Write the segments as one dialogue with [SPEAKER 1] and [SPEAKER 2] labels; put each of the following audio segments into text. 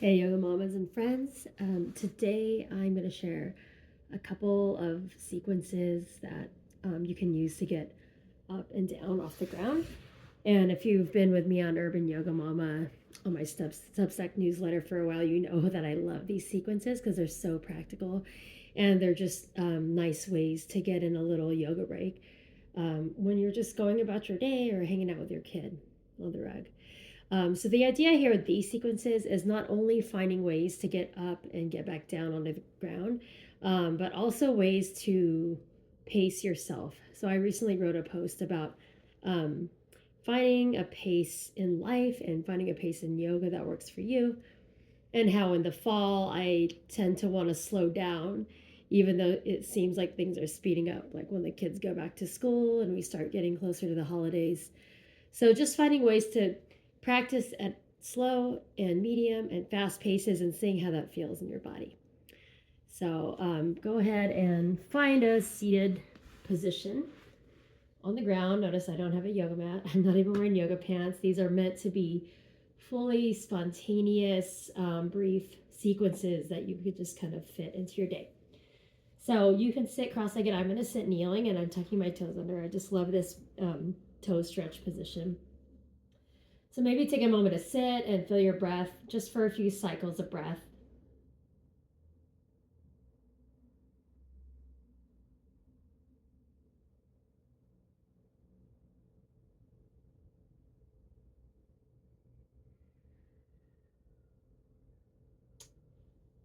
[SPEAKER 1] Hey, yoga mamas and friends. Today I'm going to share a couple of sequences that you can use to get up and down off the ground. And if you've been with me on Urban Yoga Mama on my Substack newsletter for a while, you know that I love these sequences because they're so practical and they're just nice ways to get in a little yoga break when you're just going about your day or hanging out with your kid on the rug. So the idea here with these sequences is not only finding ways to get up and get back down onto the ground, but also ways to pace yourself. So I recently wrote a post about um, finding a pace in life and finding a pace in yoga that works for you, and how in the fall I tend to want to slow down, even though it seems like things are speeding up, like when the kids go back to school and we start getting closer to the holidays. So just finding ways to practice at slow and medium and fast paces and seeing how that feels in your body. So go ahead and find a seated position on the ground. Notice I don't have a yoga mat. I'm not even wearing yoga pants. These are meant to be fully spontaneous, brief sequences that you could just kind of fit into your day. So you can sit cross-legged. I'm going to sit kneeling and I'm tucking my toes under. I just love this toe stretch position. So maybe take a moment to sit and feel your breath just for a few cycles of breath.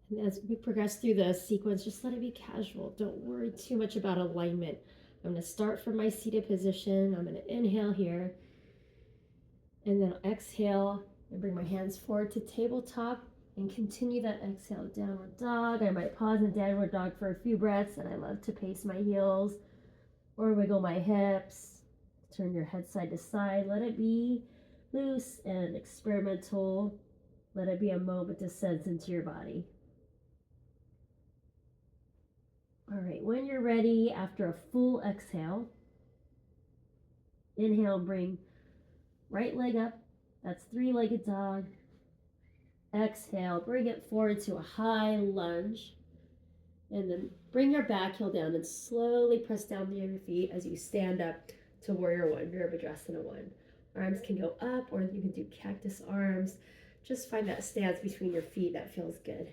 [SPEAKER 1] And as we progress through the sequence, just let it be casual. Don't worry too much about alignment. I'm going to start from my seated position. I'm going to inhale here. And then exhale and bring my hands forward to tabletop and continue that exhale. Downward dog. I might pause in downward dog for a few breaths, and I love to pace my heels or wiggle my hips. Turn your head side to side. Let it be loose and experimental. Let it be a moment to sense into your body. All right, when you're ready, after a full exhale, inhale, bring right leg up. That's three-legged dog. Exhale, bring it forward to a high lunge. And then bring your back heel down and slowly press down near your feet as you stand up to warrior one, Virabhadrasana one. Arms can go up or you can do cactus arms. Just find that stance between your feet that feels good.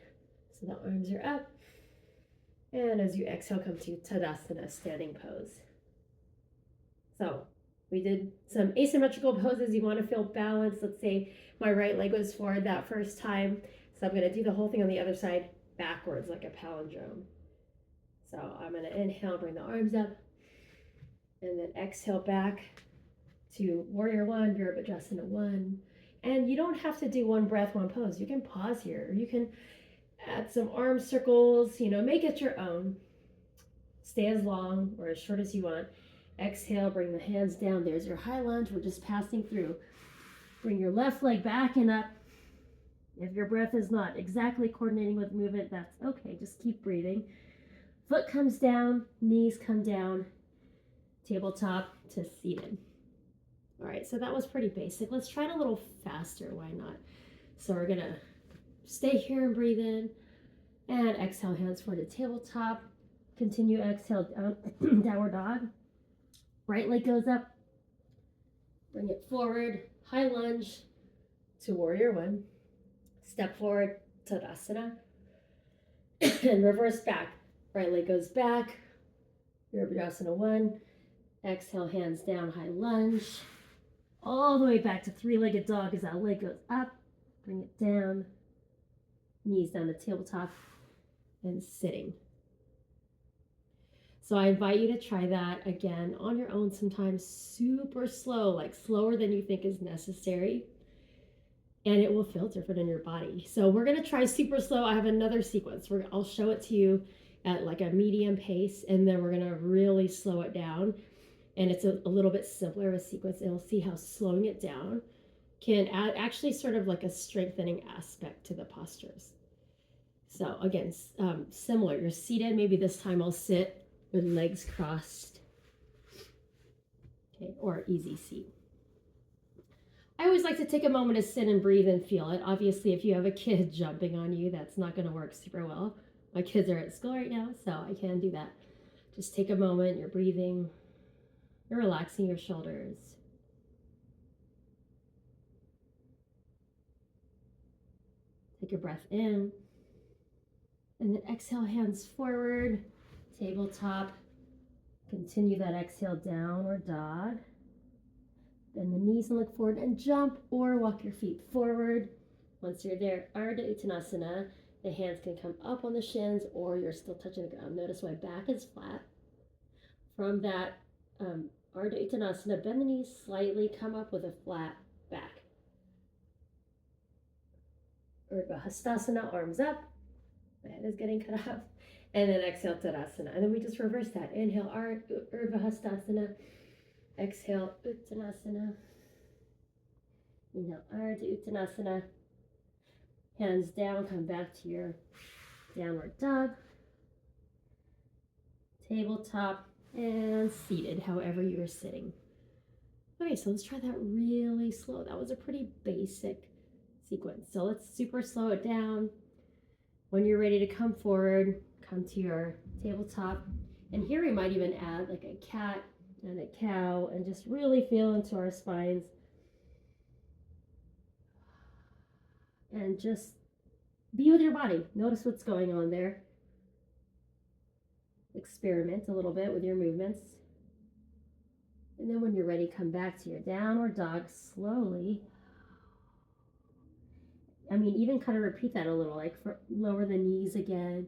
[SPEAKER 1] So the arms are up. And as you exhale, come to Tadasana, standing pose. So we did some asymmetrical poses. You want to feel balanced. Let's say my right leg was forward that first time. So I'm going to do the whole thing on the other side backwards like a palindrome. So I'm going to inhale, bring the arms up, and then exhale back to warrior one, Virabhadrasana one. And you don't have to do one breath, one pose. You can pause here. You can add some arm circles, make it your own. Stay as long or as short as you want. Exhale, bring the hands down. There's your high lunge. We're just passing through. Bring your left leg back and up. If your breath is not exactly coordinating with movement, that's okay. Just keep breathing. Foot comes down, knees come down, tabletop to seated. All right, so that was pretty basic. Let's try it a little faster. Why not? So we're going to stay here and breathe in. And exhale, hands forward to tabletop. Continue, exhale, down, downward dog. Right leg goes up. Bring it forward. High lunge to warrior one. Step forward, Tadasana. And reverse back. Right leg goes back. Virabhadrasana one. Exhale, hands down, high lunge. All the way back to three-legged dog as that leg goes up. Bring it down. Knees down to tabletop. And sitting. So I invite you to try that again on your own, sometimes super slow, like slower than you think is necessary. And it will feel different in your body. So we're going to try super slow. I have another sequence. I'll show it to you at like a medium pace, and then we're going to really slow it down. And it's a little bit simpler of a sequence, and we'll see how slowing it down can add actually sort of like a strengthening aspect to the postures. So again, similar. You're seated. Maybe this time I'll sit with legs crossed. Okay, or easy seat. I always like to take a moment to sit and breathe and feel it. Obviously, if you have a kid jumping on you, that's not going to work super well. My kids are at school right now, so I can't do that. Just take a moment, you're breathing, you're relaxing your shoulders. Take a breath in, and then exhale, hands forward, tabletop. Continue that exhale, downward dog. Bend the knees and look forward and jump or walk your feet forward. Once you're there, Ardha Uttanasana. The hands can come up on the shins or you're still touching the ground. Notice my back is flat. From that Ardha Uttanasana, bend the knees slightly, come up with a flat back. Urdhva Hastasana, arms up. My head is getting cut off. And then exhale, Tadasana. And then we just reverse that. Inhale, Urdhva Hastasana. Exhale, Uttanasana. Inhale, Ardha Uttanasana. Hands down, come back to your downward dog. Tabletop and seated, however you are sitting. Okay, so let's try that really slow. That was a pretty basic sequence. So let's super slow it down. When you're ready to come forward, come to your tabletop. And here we might even add like a cat and a cow and just really feel into our spines. And just be with your body. Notice what's going on there. Experiment a little bit with your movements. And then when you're ready, come back to your downward dog slowly. I mean, even kind of repeat that a little, like lower the knees again.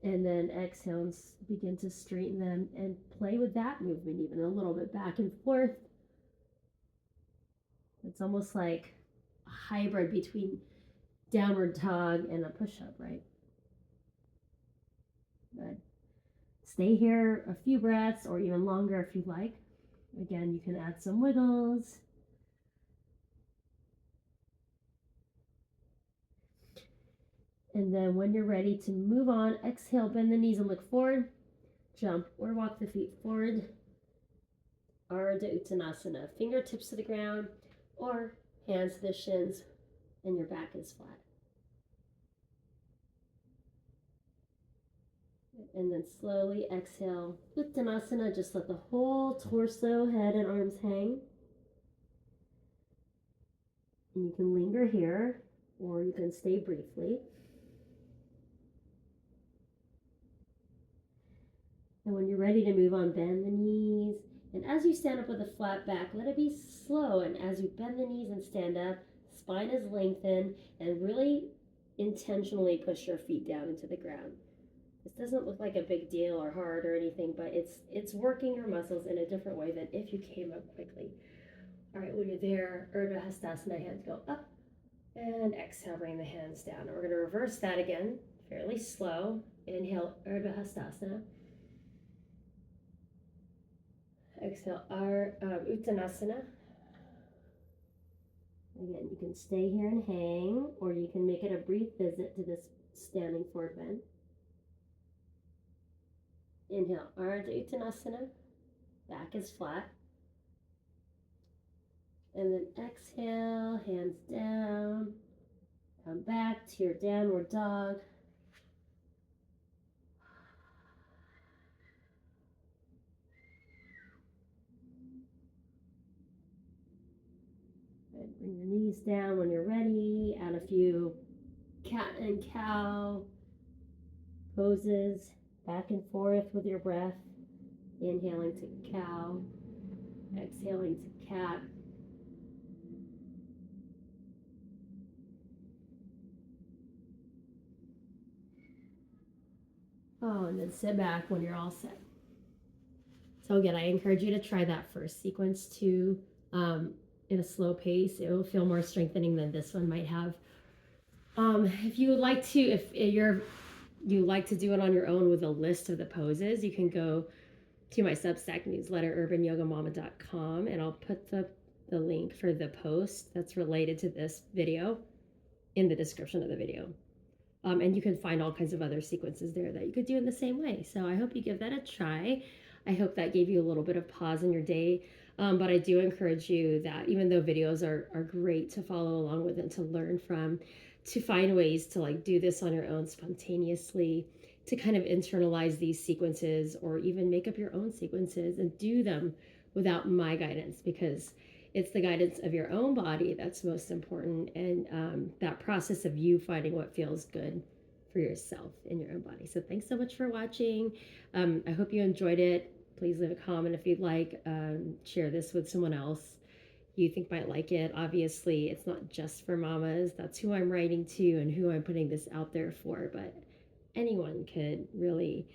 [SPEAKER 1] And then exhale and begin to straighten them and play with that movement even a little bit back and forth. It's almost like a hybrid between downward dog and a push-up, right? Good. Stay here a few breaths or even longer if you'd like. Again, you can add some wiggles. And then when you're ready to move on, exhale, bend the knees and look forward. Jump or walk the feet forward. Ardha Uttanasana. Fingertips to the ground or hands to the shins and your back is flat. And then slowly exhale, Uttanasana. Just let the whole torso, head, and arms hang. And you can linger here or you can stay briefly. And when you're ready to move on, bend the knees. And as you stand up with a flat back, let it be slow. And as you bend the knees and stand up, spine is lengthened, and really intentionally push your feet down into the ground. This doesn't look like a big deal or hard or anything, but it's working your muscles in a different way than if you came up quickly. All right, when you're there, Urdhva Hastasana, hands go up, and exhale, bring the hands down. And we're going to reverse that again, fairly slow. Inhale, Urdhva Hastasana. Exhale, Uttanasana. Again, you can stay here and hang, or you can make it a brief visit to this standing forward bend. Inhale, Ardha Uttanasana. Back is flat. And then exhale, hands down. Come back to your downward dog. And bring your knees down when you're ready. Add a few cat and cow poses. Back and forth with your breath. Inhaling to cow. Exhaling to cat. Oh, and then sit back when you're all set. So again, I encourage you to try that first sequence too, in a slow pace. It will feel more strengthening than this one might have. If you would like to, if you like to do it on your own with a list of the poses, you can go to my Substack newsletter, urbanyogamama.com, and I'll put the link for the post that's related to this video in the description of the video. And you can find all kinds of other sequences there that you could do in the same way. So I hope you give that a try. I hope that gave you a little bit of pause in your day. But I do encourage you that even though videos are great to follow along with and to learn from, to find ways to like do this on your own spontaneously, to kind of internalize these sequences or even make up your own sequences and do them without my guidance, because it's the guidance of your own body that's most important, and that process of you finding what feels good for yourself in your own body. So thanks so much for watching. I hope you enjoyed it. Please leave a comment if you'd like. Share this with someone else you think might like it. Obviously, it's not just for mamas. That's who I'm writing to and who I'm putting this out there for, but anyone could really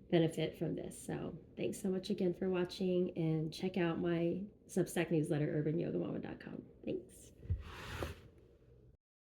[SPEAKER 1] benefit from this. So thanks so much again for watching, and check out my Substack newsletter, urbanyogamama.com. Thanks.